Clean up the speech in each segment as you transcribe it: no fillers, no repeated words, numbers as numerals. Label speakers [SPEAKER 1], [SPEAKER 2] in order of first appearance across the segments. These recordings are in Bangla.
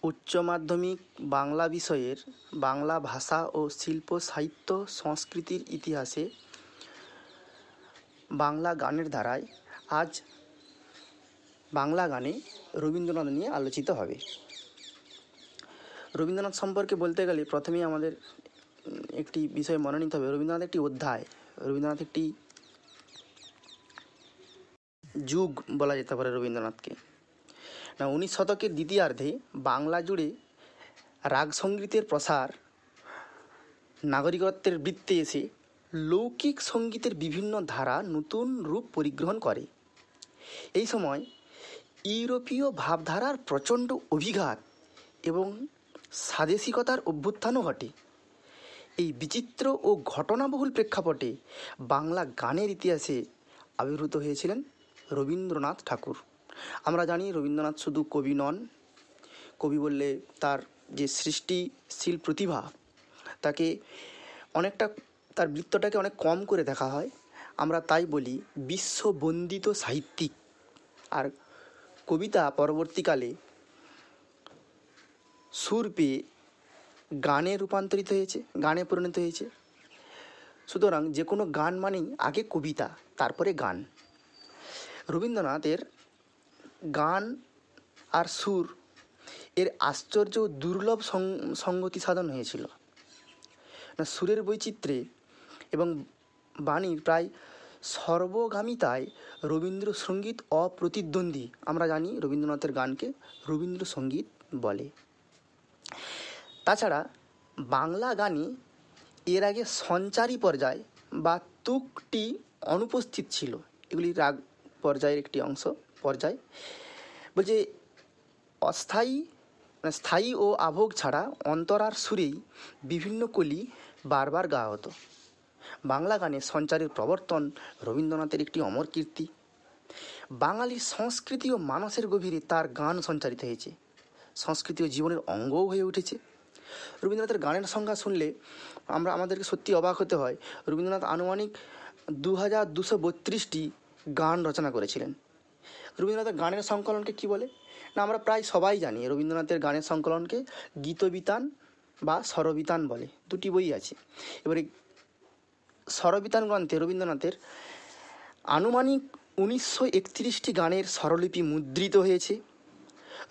[SPEAKER 1] উচ্চ মাধ্যমিক বাংলা বিষয়ের বাংলা ভাষা ও শিল্প সাহিত্য সংস্কৃতির ইতিহাসে বাংলা গানের ধারায় আজ বাংলা গানে রবীন্দ্রনাথ নিয়ে আলোচিত হবে। রবীন্দ্রনাথ সম্পর্কে বলতে গেলে প্রথমেই আমাদের একটি বিষয় মনে নিতে হবে, রবীন্দ্রনাথ একটি অধ্যায়, রবীন্দ্রনাথ একটি যুগ বলা যেতে পারে রবীন্দ্রনাথকে। না, 19 শতকের দ্বিতীয়ার্ধে বাংলা জুড়ে রাগ সঙ্গীতের প্রসার নাগরিকত্বের বৃত্তে এসে লৌকিক সঙ্গীতের বিভিন্ন ধারা নতুন রূপ পরিগ্রহণ করে। এই সময় ইউরোপীয় ভাবধারার প্রচণ্ড অভিঘাত এবং স্বাদেশিকতার অভ্যুত্থানও ঘটে। এই বিচিত্র ও ঘটনাবহুল প্রেক্ষাপটে বাংলা গানের ইতিহাসে আবির্ভূত হয়েছিলেন রবীন্দ্রনাথ ঠাকুর। আমরা জানি রবীন্দ্রনাথ শুধু কবি নন, কবি বললে তার যে সৃষ্টিশীল প্রতিভা তাকে অনেকটা, তার বৃত্তটাকে অনেক কম করে দেখা হয়। আমরা তাই বলি বিশ্ববন্দিত সাহিত্যিক। আর কবিতা পরবর্তীকালে সুর পেয়ে গানে রূপান্তরিত হয়েছে, গানে পরিণত হয়েছে। সুতরাং যে কোনো গান মানেই আগে কবিতা, তারপরে গান। রবীন্দ্রনাথের গান আর সুর এর আশ্চর্য দুর্লভ সঙ্গতি সাধন হয়েছিল। সুরের বৈচিত্র্যে এবং বাণীর প্রায় সর্বগামিতায় রবীন্দ্রসঙ্গীত অপ্রতিদ্বন্দ্বী। আমরা জানি রবীন্দ্রনাথের গানকে রবীন্দ্রসঙ্গীত বলে। তাছাড়া বাংলা গানে এর আগে সঞ্চারী পর্যায় বা তুকটি অনুপস্থিত ছিল। এগুলি রাগ পর্যায়ের একটি পর্যায়। বলছে স্থায়ী ও আভোগ ছাড়া অন্তরার সুরেই বিভিন্ন কলি বারবার গাওয়া হতো। বাংলা গানে সঞ্চারের প্রবর্তন রবীন্দ্রনাথের একটি অমর কীর্তি। বাঙালির সংস্কৃতি ও মানসের গভীরে তার গান সঞ্চারিত হয়েছে, সংস্কৃতি ও জীবনের অঙ্গও হয়ে উঠেছে। রবীন্দ্রনাথের গানের সংখ্যা শুনলে আমাদেরকে সত্যি অবাক হতে হয়। রবীন্দ্রনাথ আনুমানিক 2232টি গান রচনা করেছিলেন। রবীন্দ্রনাথের গানের সংকলনকে কি বলে? না, আমরা প্রায় সবাই জানি রবীন্দ্রনাথের গানের সংকলনকে গীতবিতান বা স্বরবিতান বলে। দুটি বই আছে। এবারে স্বরবিতান গ্রন্থে রবীন্দ্রনাথের আনুমানিক 1931টি গানের স্বরলিপি মুদ্রিত হয়েছে।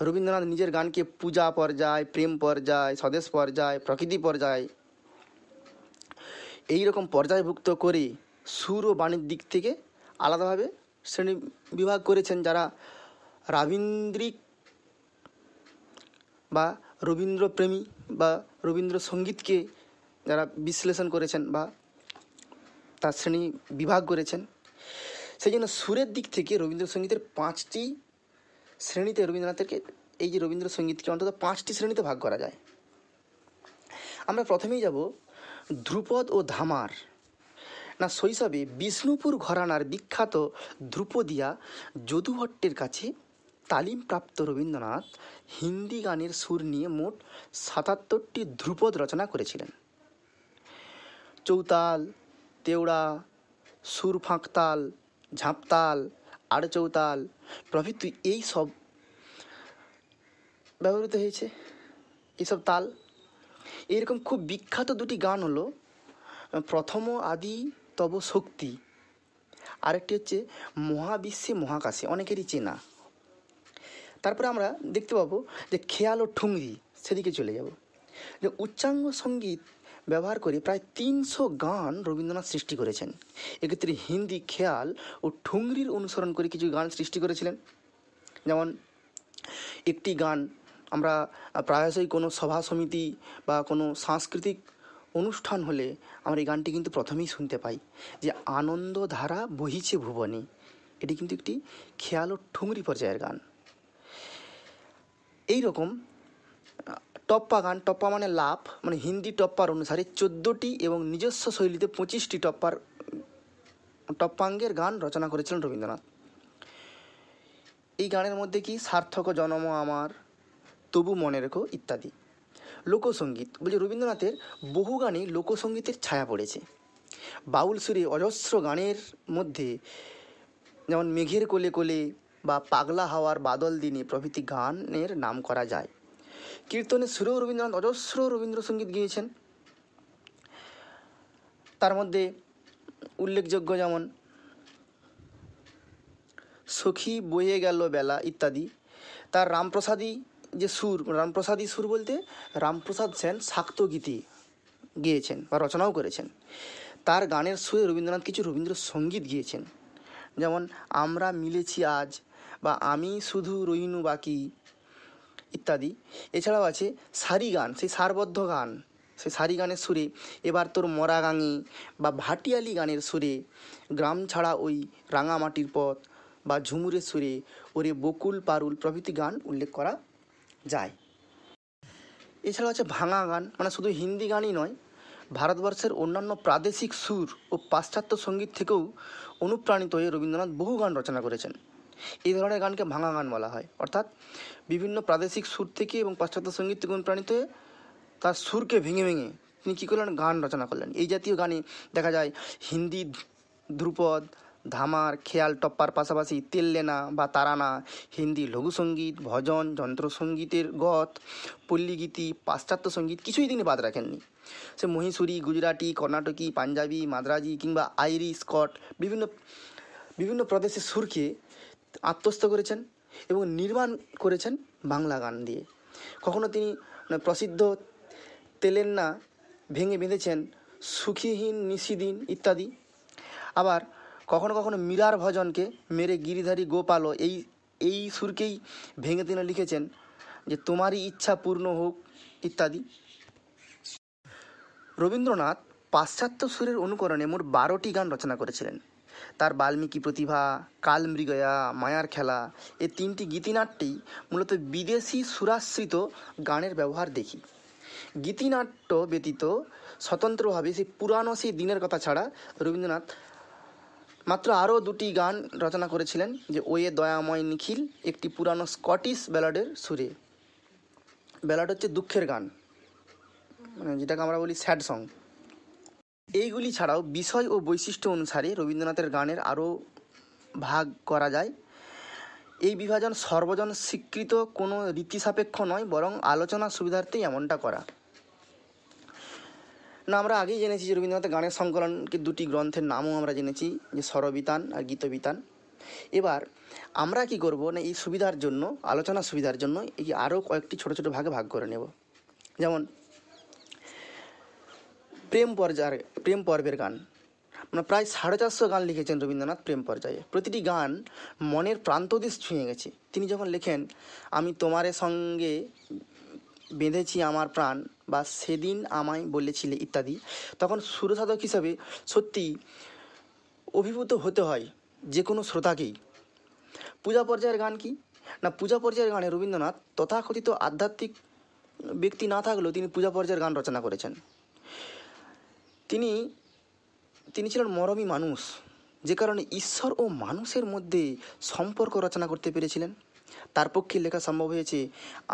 [SPEAKER 1] রবীন্দ্রনাথ নিজের গানকে পূজা পর্যায়, প্রেম পর্যায়, স্বদেশ পর্যায়, প্রকৃতি পর্যায় এইরকম পর্যায়ভুক্ত করে সুর ও বাণীর দিক থেকে আলাদাভাবে শ্রেণী বিভাগ করেছেন। যারা রাবীন্দ্রিক বা রবীন্দ্রপ্রেমী বা রবীন্দ্রসঙ্গীতকে যারা বিশ্লেষণ করেছেন বা তার শ্রেণী বিভাগ করেছেন, সেই জন্য সুরের দিক থেকে রবীন্দ্রসঙ্গীতের 5টি শ্রেণীতে এই যে রবীন্দ্রসঙ্গীতকে অন্তত 5টি শ্রেণীতে ভাগ করা যায়। আমরা প্রথমেই যাব ধ্রুপদ ও ধামার। না, শৈশবে বিষ্ণুপুর ঘরানার বিখ্যাত ধ্রুপদিয়া যদু ভট্টের কাছে তালিমপ্রাপ্ত রবীন্দ্রনাথ হিন্দি গানের সুর নিয়ে মোট 77টি ধ্রুপদ রচনা করেছিলেন। চৌতাল, তেওড়া, সুর ফাঁকতাল, ঝাঁপতাল, আড়চৌতাল প্রভৃতি এই সব ব্যবহৃত হয়েছে, এইসব তাল। এরকম খুব বিখ্যাত দুটি গান হলো প্রথম আদি তব শক্তি, আরেকটি হচ্ছে মহাবিশ্বে মহাকাশে, অনেকেরই চেনা। তারপরে আমরা দেখতে পাবো যে খেয়াল ও ঠুংরি, সেদিকে চলে যাব। যে উচ্চাঙ্গ সঙ্গীত ব্যবহার করে প্রায় 300 গান রবীন্দ্রনাথ সৃষ্টি করেছেন। এক্ষেত্রে হিন্দি খেয়াল ও ঠুংরির অনুসরণ করে কিছু গান সৃষ্টি করেছিলেন। যেমন একটি গান আমরা প্রায়শই কোনো সভা সমিতি বা কোনো সাংস্কৃতিক অনুষ্ঠান হলে আমরা এই গানটি কিন্তু প্রথমেই শুনতে পাই, যে আনন্দধারা বহিছে ভুবনে। এটি কিন্তু একটি খেয়াল ও ঠুংরি পর্যায়ের গান। এই রকম টপ্পা গান, টপ্পা মানে লাফ, মানে হিন্দি টপ্পার অনুসারে 14টি এবং নিজস্ব শৈলীতে 25টি টপ্পাঙ্গের গান রচনা করেছিলেন রবীন্দ্রনাথ। এই গানের মধ্যে কি সার্থক জনম আমার, তবু মনে রেখো ইত্যাদি। লোকসঙ্গীত বলছে রবীন্দ্রনাথের বহু গানে লোকসঙ্গীতের ছায়া পড়েছে। বাউল সুরে অজস্র গানের মধ্যে যেমন মেঘের কোলে কোলে বা পাগলা হাওয়ার বাদল দিনে প্রভৃতি গানের নাম করা যায়। কীর্তনের সুরেও রবীন্দ্রনাথ অজস্র রবীন্দ্রসঙ্গীত গেয়েছেন। তার মধ্যে উল্লেখযোগ্য যেমন সখী বয়ে গেল বেলা ইত্যাদি। তার রামপ্রসাদী সুর বলতে রামপ্রসাদ সেন শাক্ত গীতি গেয়েছেন বা রচনাও করেছেন। তার গানের সুরে রবীন্দ্রনাথ কিছু রবীন্দ্রসঙ্গীত গিয়েছেন, যেমন আমরা মিলেছি আজ বা আমি শুধু রইনু বাকি ইত্যাদি। এছাড়াও আছে সারি গান, সেই সারবদ্ধ গান, সেই সারি গানের সুরে এবার তোর মরা গাঙে বা ভাটিয়ালি গানের সুরে গ্রাম ছাড়া ওই রাঙামাটির পথ বা ঝুমুরের সুরে ওরে বকুল পারুল প্রভৃতি গান উল্লেখ করা যায়। এছাড়াও আছে ভাঙা গান, মানে শুধু হিন্দি গানই নয়, ভারতবর্ষের অন্যান্য প্রাদেশিক সুর ও পাশ্চাত্য সঙ্গীত থেকেও অনুপ্রাণিত হয়ে রবীন্দ্রনাথ বহু গান রচনা করেছেন। এই ধরনের গানকে ভাঙা গান বলা হয়, অর্থাৎ বিভিন্ন প্রাদেশিক সুর থেকে এবং পাশ্চাত্য সঙ্গীত থেকে অনুপ্রাণিত হয়ে তার সুরকে ভেঙে ভেঙে তিনি কী করলেন, গান রচনা করলেন। এই জাতীয় গানে দেখা যায় হিন্দি ধ্রুপদ, ধামার, খেয়াল টপ্পার পাশাপাশি তেল্লেনা বা তারানা, হিন্দি লঘুসঙ্গীত, ভজন, যন্ত্রসঙ্গীতের গত, পল্লীগীতি, পাশ্চাত্য সঙ্গীত কিছুই তিনি বাদ রাখেননি। সে মহীশূরি, গুজরাটি, কর্ণাটকি, পাঞ্জাবি, মাদ্রাজি কিংবা আইরিশ, স্কট বিভিন্ন প্রদেশের সুরকে আত্মস্থ করেছেন এবং নির্মাণ করেছেন বাংলা গান দিয়ে। কখনো তিনি প্রসিদ্ধ তেলেন্না ভেঙে বেঁধেছেন সুখীহীন নিশিদিন ইত্যাদি। আবার কখনো কখনো মীরার ভজনকে মেরে গিরিধারী গোপাল এই সুরকেই ভেঙে তিনি লিখেছেন যে তোমারই ইচ্ছা পূর্ণ হোক ইত্যাদি। রবীন্দ্রনাথ পাশ্চাত্য সুরের অনুকরণে মোট 12টি গান রচনা করেছিলেন। তার বাল্মীকি প্রতিভা, কালমৃগয়া, মায়ার খেলা এই 3টি গীতিনাট্যেই মূলত বিদেশি সুরাশ্রিত গানের ব্যবহার দেখি। গীতিনাট্য ব্যতীত স্বতন্ত্রভাবে সেই দিনের কথা ছাড়া রবীন্দ্রনাথ মাত্র আরও 2টি গান রচনা করেছিলেন, যে ওয়ে দয়াময় নিখিল একটি পুরানো স্কটিশ ব্যালাডের সুরে। ব্যালাড হচ্ছে দুঃখের গান, মানে যেটাকে আমরা বলি স্যাড সং। এইগুলি ছাড়াও বিষয় ও বৈশিষ্ট্য অনুসারে রবীন্দ্রনাথের গানের আরও ভাগ করা যায়। এই বিভাজন সর্বজন স্বীকৃত কোনো রীতিসাপেক্ষ নয়, বরং আলোচনার সুবিধার্থেই এমনটা করা। না, আমরা আগেই জেনেছি যে রবীন্দ্রনাথের গানের সংকলনকে 2টি গ্রন্থের নামও আমরা জেনেছি, যে স্বরবিতান আর গীতবিতান। এবার আমরা কি করব না, এই সুবিধার জন্য, আলোচনার সুবিধার জন্য এই আরও কয়েকটি ছোট ছোট ভাগে ভাগ করে নেব। যেমন প্রেম পর্বের গান, মানে প্রায় 450 গান লিখেছেন রবীন্দ্রনাথ প্রেম পর্যায়ে। প্রতিটি গান মনের প্রান্তদেশ ছুঁয়ে গেছে। তিনি যখন লেখেন আমি তোমারে সঙ্গে বেঁধেছি আমার প্রাণ বা সেদিন আমায় বলেছিলে ইত্যাদি, তখন সুরসাধক হিসাবে সত্যি অভিভূত হতে হয় যে কোনো শ্রোতাকেই। পূজা পর্যায়ের গান কি না, পূজা পর্যায়ের গানে রবীন্দ্রনাথ তথাকথিত আধ্যাত্মিক ব্যক্তি না থাকলেও তিনি পূজা পর্যায়ের গান রচনা করেছেন। তিনি ছিলেন মরমী মানুষ, যে কারণে ঈশ্বর ও মানুষের মধ্যে সম্পর্ক রচনা করতে পেরেছিলেন। তার পক্ষে লেখা সম্ভব হয়েছে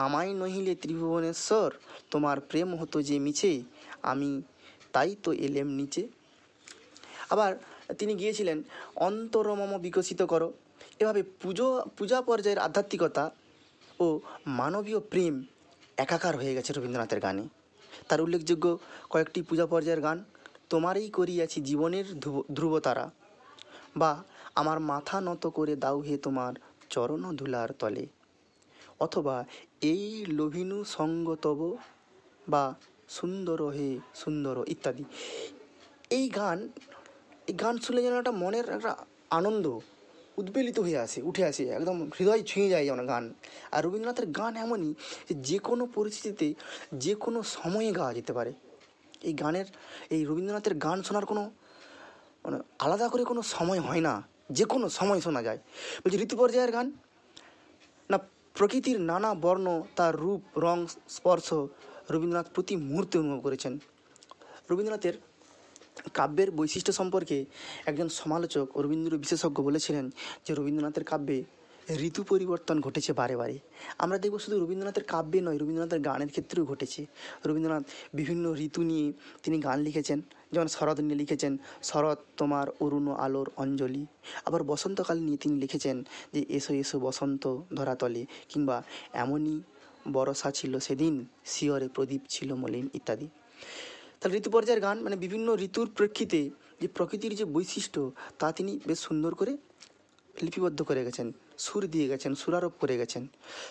[SPEAKER 1] আমায় নহিলে ত্রিভুবনেশ্বর, তোমার প্রেম হতো যে মিছে, আমি তাই তো এলেম নিচে। আবার তিনি গিয়েছিলেন অন্তরমম বিকশিত করো। এভাবে পূজা পর্যায়ের আধ্যাত্মিকতা ও মানবীয় প্রেম একাকার হয়ে গেছে রবীন্দ্রনাথের গানে। তার উল্লেখযোগ্য কয়েকটি পূজা পর্যায়ের গান তোমারই করিয়াছি জীবনের ধ্রুবতারা, বা আমার মাথা নত করে দাও হে তোমার চরণ ধুলার তলে, অথবা এই লোভিনু সঙ্গতব বা সুন্দর হে সুন্দর ইত্যাদি। এই গান শুনলে যেন একটা মনের একটা আনন্দ উদ্বেলিত হয়ে উঠে আসে, একদম হৃদয় ছুঁয়ে যায় যেন গান। আর রবীন্দ্রনাথের গান এমনই যে কোনো পরিস্থিতিতে যে কোনো সময়ে গাওয়া যেতে পারে। এই রবীন্দ্রনাথের গান শোনার কোনো মানে আলাদা করে কোনো সময় হয় না, যে কোনো সময় শোনা যায়। বলছি ঋতু পর্যায়ের গান না, প্রকৃতির নানা বর্ণ, তার রূপ, রং, স্পর্শ রবীন্দ্রনাথ প্রতি মুহূর্তে অনুভব করেছেন। রবীন্দ্রনাথের কাব্যের বৈশিষ্ট্য সম্পর্কে একজন সমালোচক ও রবীন্দ্র বিশেষজ্ঞ বলেছিলেন যে রবীন্দ্রনাথের কাব্যে ঋতু পরিবর্তন ঘটেছে বারে বারে। আমরা দেখব শুধু রবীন্দ্রনাথের কাব্যে নয়, রবীন্দ্রনাথের গানের ক্ষেত্রেও ঘটেছে। রবীন্দ্রনাথ বিভিন্ন ঋতু নিয়ে তিনি গান লিখেছেন, যেমন শরৎ নিয়ে লিখেছেন শরৎ তোমার অরুণ আলোর অঞ্জলি। আবার বসন্তকাল নিয়ে তিনি লিখেছেন যে এসো এসো বসন্ত ধরাতলে, কিংবা এমনই বরষা ছিল সেদিন, শিয়রে প্রদীপ ছিল মলিন ইত্যাদি। তাহলে ঋতু পর্যায়ের গান মানে বিভিন্ন ঋতুর প্রেক্ষিতে যে প্রকৃতির যে বৈশিষ্ট্য তা তিনি বেশ সুন্দর করে লিপিবদ্ধ করে গেছেন, সুর দিয়ে গেছেন, সুরারোপ করে গেছেন।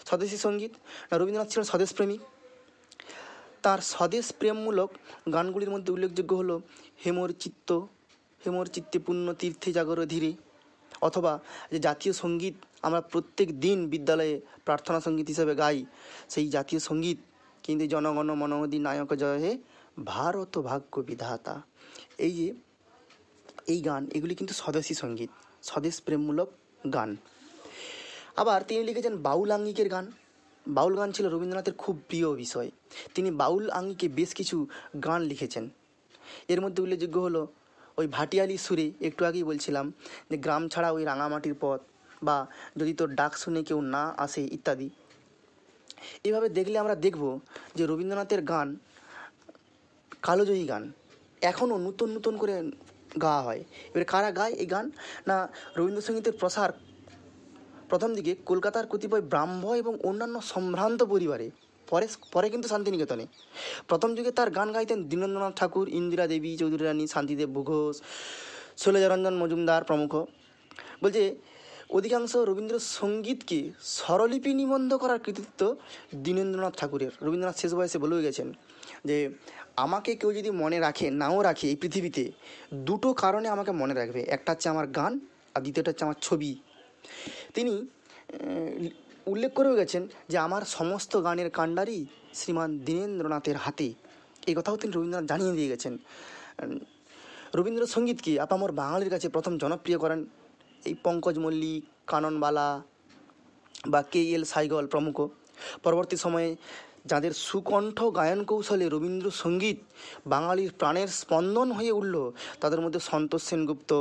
[SPEAKER 1] স্বদেশী সঙ্গীত, রবীন্দ্রনাথ ছিলেন স্বদেশপ্রেমী। তার স্বদেশ প্রেমমূলক গানগুলির মধ্যে উল্লেখযোগ্য হলো হেমর চিত্তে পুণ্য তীর্থে জাগর ধীরে, অথবা যে জাতীয় সঙ্গীত আমরা প্রত্যেক দিন বিদ্যালয়ে প্রার্থনা সঙ্গীত হিসেবে গাই, সেই জাতীয় সঙ্গীত কিন্তু জনগণ মন অধিনায়ক জয় হে ভারত ভাগ্য বিধাতা। এই যে এই গান, এগুলি কিন্তু স্বদেশী সঙ্গীত, স্বদেশ প্রেমমূলক গান। আবার তিনি লিখেছেন বাউল আঙ্গিকের গান। বাউল গান ছিল রবীন্দ্রনাথের খুব প্রিয় বিষয়। তিনি বাউল আঙ্গিকে বেশ কিছু গান লিখেছেন। এর মধ্যে উল্লেখযোগ্য হলো ওই ভাটিয়ালি সুরে, একটু আগেই বলছিলাম যে গ্রাম ছাড়া ওই রাঙামাটির পথ, বা যদি তোর ডাক শুনে কেউ না আসে ইত্যাদি। এইভাবে দেখলে আমরা দেখব যে রবীন্দ্রনাথের গান কালজয়ী গান, এখনও নতুন নতুন করে গাওয়া হয়। এবারে কারা গায় এই গান? না, রবীন্দ্রসঙ্গীতের প্রসার প্রথম দিকে কলকাতার কতিপয় ব্রাহ্ম এবং অন্যান্য সম্ভ্রান্ত পরিবারে, পরে কিন্তু শান্তিনিকেতনে। প্রথম যুগে তার গান গাইতেন দীনেন্দ্রনাথ ঠাকুর, ইন্দিরা দেবী, চৌধুরী রানী, শান্তিদেব ঘোষ, শৈলজারঞ্জন মজুমদার প্রমুখ। বলছে অধিকাংশ রবীন্দ্রসঙ্গীতকে স্বরলিপি নিবন্ধ করার কৃতিত্ব দীনেন্দ্রনাথ ঠাকুরের। রবীন্দ্রনাথ শেষ বয়সে বলেও গেছেন যে আমাকে কেউ যদি মনে রাখে নাও রাখে এই পৃথিবীতে, দুটো কারণে আমাকে মনে রাখবে, একটা হচ্ছে আমার গান, আর দ্বিতীয়টা হচ্ছে আমার ছবি। তিনি উল্লেখ করেও গেছেন যে আমার সমস্ত গানের কাণ্ডারি শ্রীমান দীনেন্দ্রনাথের হাতে। এই কথাও তিনি রবীন্দ্রনাথ জানিয়ে দিয়ে গেছেন। রবীন্দ্রসঙ্গীতকে আপামর বাঙালির কাছে প্রথম জনপ্রিয় করেন এই পঙ্কজ মল্লিক, কাননবালা বা KL সাইগল প্রমুখ। পরবর্তী সময়ে যাদের সুকণ্ঠ গায়ন কৌশলে রবীন্দ্রসঙ্গীত বাঙালির প্রাণের স্পন্দন হয়ে উঠল, তাদের মধ্যে সন্তোষ সেনগুপ্ত,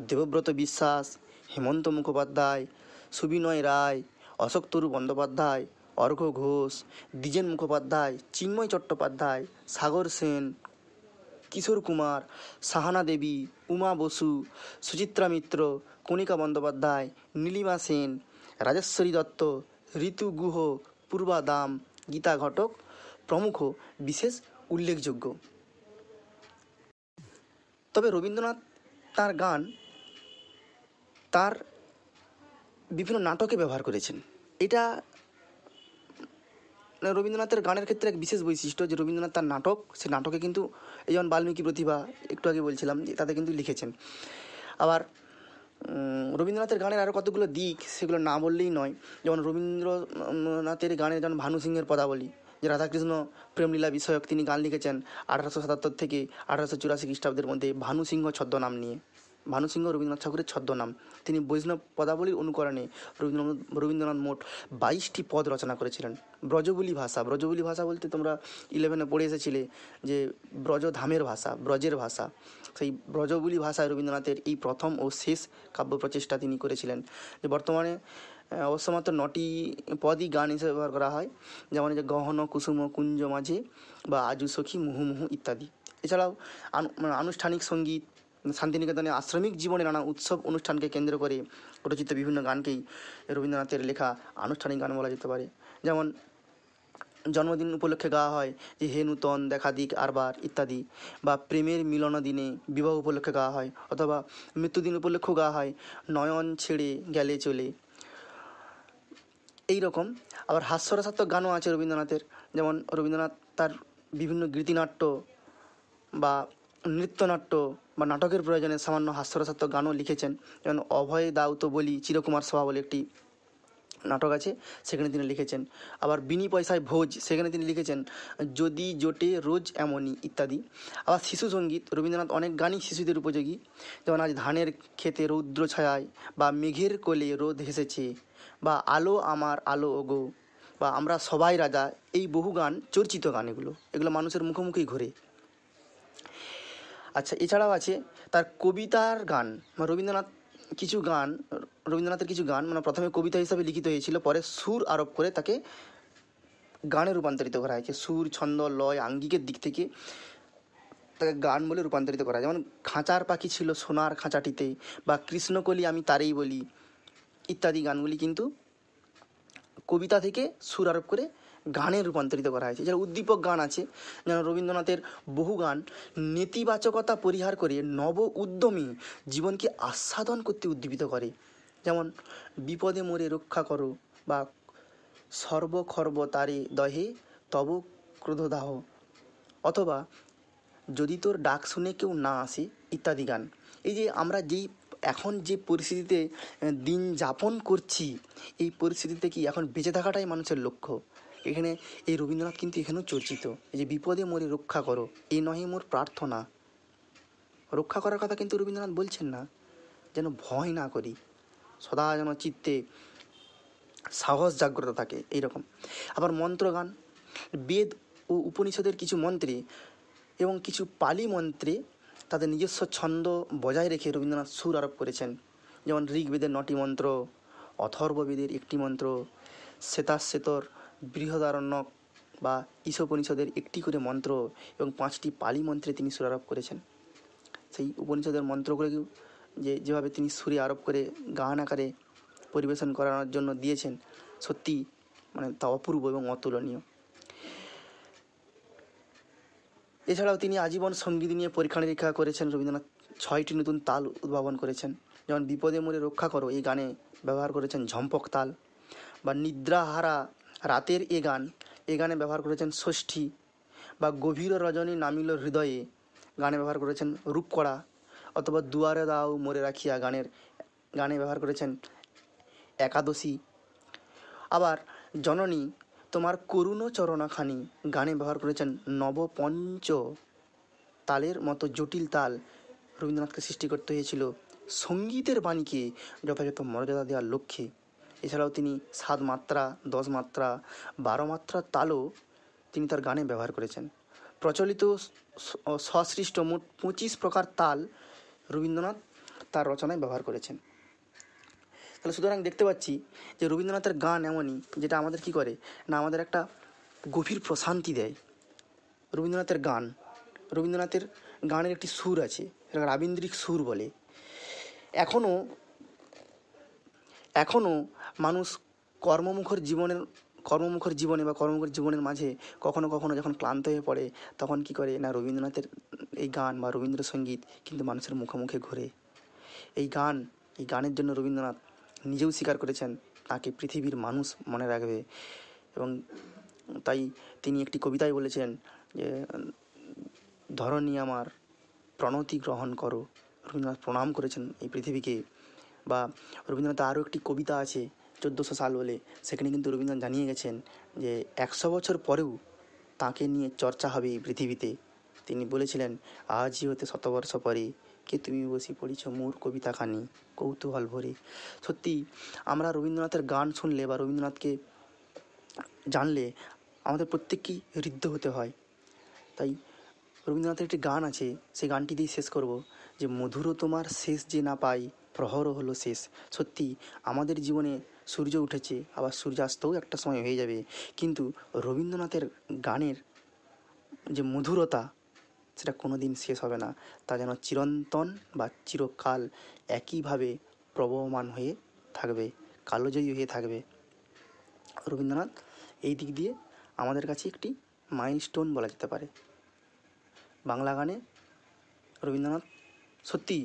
[SPEAKER 1] দেবব্রত বিশ্বাস, হেমন্ত মুখোপাধ্যায়, সুবিনয় রায়, অশোকতরু বন্দ্যোপাধ্যায়, অর্ঘ্য ঘোষ, দ্বিজেন মুখোপাধ্যায়, চিন্ময় চট্টোপাধ্যায়, সাগর সেন, কিশোর কুমার, সাহানা দেবী, উমা বসু, সুচিত্রা মিত্র, কণিকা বন্দ্যোপাধ্যায়, নীলিমা সেন, রাজেশ্বরী দত্ত, ঋতু গুহ, পূর্বা দাম, গীতা ঘটক প্রমুখ বিশেষ উল্লেখযোগ্য। তবে রবীন্দ্রনাথ তার গান তার বিভিন্ন নাটকে ব্যবহার করেছেন। এটা রবীন্দ্রনাথের গানের ক্ষেত্রে এক বিশেষ বৈশিষ্ট্য যে রবীন্দ্রনাথ তার নাটক, সে নাটকে কিন্তু এই যেমন বাল্মীকি প্রতিভা একটু আগে বলছিলাম যে তাতে কিন্তু লিখেছেন। আবার রবীন্দ্রনাথের গানের আরও কতগুলো দিক, সেগুলো না বললেই নয়। যেমন রবীন্দ্রনাথের গানের যেমন ভানু সিংহের পদাবলী, যে রাধাকৃষ্ণ প্রেমলীলা বিষয়ক তিনি গান লিখেছেন 1877 থেকে 1884 খ্রিস্টাব্দের মধ্যে ভানু সিংহ ছদ্মনাম নিয়ে। ভানু সিংহ রবীন্দ্রনাথ ঠাকুরের ছদ্মনাম। তিনি বৈষ্ণব পদাবলীর অনুকরণে রবীন্দ্রনাথ মোট 22টি পদ রচনা করেছিলেন। ব্রজবুলি ভাষা বলতে তোমরা 11-এ পড়ে এসেছিলে যে ব্রজধামের ভাষা, ব্রজের ভাষা। সেই ব্রজবুলি ভাষায় রবীন্দ্রনাথের এই প্রথম ও শেষ কাব্য প্রচেষ্টা তিনি করেছিলেন। যে বর্তমানে অবশ্য মাত্র 9টি পদই গান হিসেবে ব্যবহার করা হয়, যেমন যে গহন কুসুম কুঞ্জ মাঝে বা আজু সখী মুহু মুহু ইত্যাদি। এছাড়াও আনুষ্ঠানিক সঙ্গীত, শান্তিনিকেতনে আশ্রমিক জীবনে নানা উৎসব অনুষ্ঠানকে কেন্দ্র করে রচিত বিভিন্ন গানকেই রবীন্দ্রনাথের লেখা আনুষ্ঠানিক গান বলা যেতে পারে। যেমন জন্মদিন উপলক্ষে গাওয়া হয় যে হে নূতন দেখা দিক আরবার ইত্যাদি, বা প্রেমের মিলন দিনে বিবাহ উপলক্ষে গাওয়া হয়, অথবা মৃত্যুদিন উপলক্ষেও গাওয়া হয় নয়ন ছেড়ে গেলে চলে। এই রকম আবার হাস্যরসাত্মক গানও আছে রবীন্দ্রনাথের। যেমন রবীন্দ্রনাথ তার বিভিন্ন গীতিনাট্য বা নৃত্যনাট্য বা নাটকের প্রয়োজনে সামান্য হাস্যরসাত্মক গানও লিখেছেন। যেমন অভয় দাও তো বলি চিরকুমার সভা বলে একটি নাটক আছে, সেখানে তিনি লিখেছেন। আবার বিনি পয়সায় ভোজ, সেখানে তিনি লিখেছেন যদি জোটে রোজ এমনই ইত্যাদি। আবার শিশু সঙ্গীত, রবীন্দ্রনাথ অনেক গানই শিশুদের উপযোগী। যেমন আজ ধানের ক্ষেতে রৌদ্র ছায়ায়, বা মেঘের কোলে রোদ হেসেছে, বা আলো আমার আলো ওগো, বা আমরা সবাই রাজা। এই বহু গান চর্চিত গান, এগুলো মানুষের মুখোমুখি ঘোরে। আচ্ছা, এছাড়াও আছে তার কবিতার গান। রবীন্দ্রনাথের কিছু গান মানে প্রথমে কবিতা হিসাবে লিখিত হয়েছিল, পরে সুর আরোপ করে তাকে গানে রূপান্তরিত করা হয়েছে। সুর, ছন্দ, লয়, আঙ্গিকের দিক থেকে তাকে গান বলে রূপান্তরিত করা হয়। যেমন খাঁচার পাখি ছিল সোনার খাঁচাটিতে, বা কৃষ্ণকলি আমি তারেই বলি ইত্যাদি গানগুলি কিন্তু কবিতা থেকে সুর আরোপ করে গানে রূপান্তরিত করা হয়েছে। এছাড়া উদ্দীপক গান আছে, যেন রবীন্দ্রনাথের বহু গান নেতিবাচকতা পরিহার করে নব উদ্যমী জীবনকে আস্বাদন করতে উদ্দীপিত করে। যেমন বিপদে মোরে রক্ষা করো, বা সর্বখর্ব তারে দহে তব ক্রোধদাহ, অথবা যদি তোর ডাক শুনে কেউ না আসে, ইত্যাদি গান। এই যে আমরা যেই এখন যে পরিস্থিতিতে দিন যাপন করছি, এই পরিস্থিতিতে কি এখন বেঁচে থাকাটাই মানুষের লক্ষ্য। এখানে এই রবীন্দ্রনাথ কিন্তু এখানেও চর্চিত, এই যে বিপদে মোরে রক্ষা করো, এই নহে মোর প্রার্থনা। রক্ষা করার কথা কিন্তু রবীন্দ্রনাথ বলছেন না, যেন ভয় না করি, সদা যেন চিত্তে সাহস জাগ্রত থাকে, এইরকম। আবার মন্ত্রগান, বেদ ও উপনিষদের কিছু মন্ত্রে এবং কিছু পালি মন্ত্রে তাদের নিজস্ব ছন্দ বজায় রেখে রবীন্দ্রনাথ সুর আরোপ করেছেন। যেমন ঋগ্বেদের 9টি মন্ত্র, অথর্ববেদের 1টি মন্ত্র, শ্বেতাশ্বেতর, বৃহদারণ্যক বা ঈশোপনিষদের 1টি করে মন্ত্র এবং 5টি পালি মন্ত্রে তিনি সুর আরোপ করেছেন। সেই উপনিষদের মন্ত্রগুলোকেও যেভাবে তিনি সুরে আরোপ করে গান আকারে পরিবেশন করানোর জন্য দিয়েছেন, সত্যি মানে তা অপূর্ব এবং অতুলনীয়। এছাড়াও তিনি আজীবন সঙ্গীত নিয়ে পরীক্ষা নিরীক্ষা করেছেন। রবীন্দ্রনাথ 6টি নতুন তাল উদ্ভাবন করেছেন। যেমন বিপদে মোরে রক্ষা করো, এই গানে ব্যবহার করেছেন ঝম্পক তাল। বা নিদ্রাহারা রাতের এ গানে ব্যবহার করেছেন ষষ্ঠী। বা গভীর রজনী নামিল হৃদয়ে গানে ব্যবহার করেছেন রূপকড়া। অথবা দুয়ারে দাও মোরে রাখিয়া গানে ব্যবহার করেছেন একাদশী। আবার জননী তোমার করুণ চরণাখানি গানে ব্যবহার করেছেন নবপঞ্চ তালের মতো জটিল তাল। রবীন্দ্রনাথকে সৃষ্টি করতে হয়েছিল সঙ্গীতের বাণীকে যথাযথ মর্যাদা দেওয়ার লক্ষ্যে। এছাড়াও তিনি 7 মাত্রা, 10 মাত্রা, 12 মাত্রার তালও তিনি তার গানে ব্যবহার করেছেন। প্রচলিত সসৃষ্ট মোট 25 প্রকার তাল রবীন্দ্রনাথ তার রচনায় ব্যবহার করেছেন। তাহলে সুতরাং দেখতে পাচ্ছি যে রবীন্দ্রনাথের গান এমনই, যেটা আমাদের কী করে না, আমাদের একটা গভীর প্রশান্তি দেয়। রবীন্দ্রনাথের গানের একটি সুর আছে, এটা রাবীন্দ্রিক সুর বলে। এখনও মানুষ কর্মমুখর জীবনে বা কর্মমুখর জীবনের মাঝে কখনো কখনো যখন ক্লান্ত হয়ে পড়ে, তখন কী করে না, রবীন্দ্রনাথের এই গান বা রবীন্দ্রসঙ্গীত কিন্তু মানুষের মুখে মুখে ঘোরে। এই গানের জন্য রবীন্দ্রনাথ নিজেও স্বীকার করেছেন তাকে পৃথিবীর মানুষ মনে রাখবে। এবং তাই তিনি একটি কবিতায় বলেছেন যে ধরণী আমার প্রণতি গ্রহণ করো। রবীন্দ্রনাথ প্রণাম করেছেন এই পৃথিবীকে। বা রবীন্দ্রনাথ আরও একটি কবিতা আছে 1400 সাল বলে, সেখানে কিন্তু রবীন্দ্রনাথ জানিয়ে গেছেন যে 100 বছর পরেও তাকে নিয়ে চর্চা হবে এই পৃথিবীতে। তিনি বলেছিলেন, আজই হতে 100 বর্ষ পরে কে তুমি বসি পড়িছ মোর কবিতাখানি কৌতূহল ভরে। সত্যি আমরা রবীন্দ্রনাথের গান শুনলে বা রবীন্দ্রনাথকে জানলে আমাদের প্রত্যেককেই হৃদ্য হতে হয়। তাই রবীন্দ্রনাথের একটি গান আছে, সেই গানটি দিয়ে শেষ করব, যে মধুর তোমার শেষ যে না পাই প্রহর হলো শেষ। সত্যি আমাদের জীবনে সূর্য উঠেছে, আবার সূর্যাস্তও একটা সময় হয়ে যাবে, কিন্তু রবীন্দ্রনাথের গানের যে মধুরতা সেটা কোনো দিন শেষ হবে না। তা যেন চিরন্তন বা চিরকাল একইভাবে প্রবহমান হয়ে থাকবে, কালজয়ী হয়ে থাকবে। রবীন্দ্রনাথ এই দিক দিয়ে আমাদের কাছে একটি মাইলস্টোন বলা যেতে পারে। বাংলা গানে রবীন্দ্রনাথ সত্যি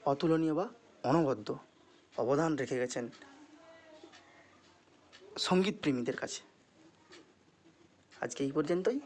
[SPEAKER 1] অতুলনীয় বা অনবদ্য অবদান রেখে গেছেন সঙ্গীত প্রেমীদের কাছে। আজকে এই পর্যন্তই।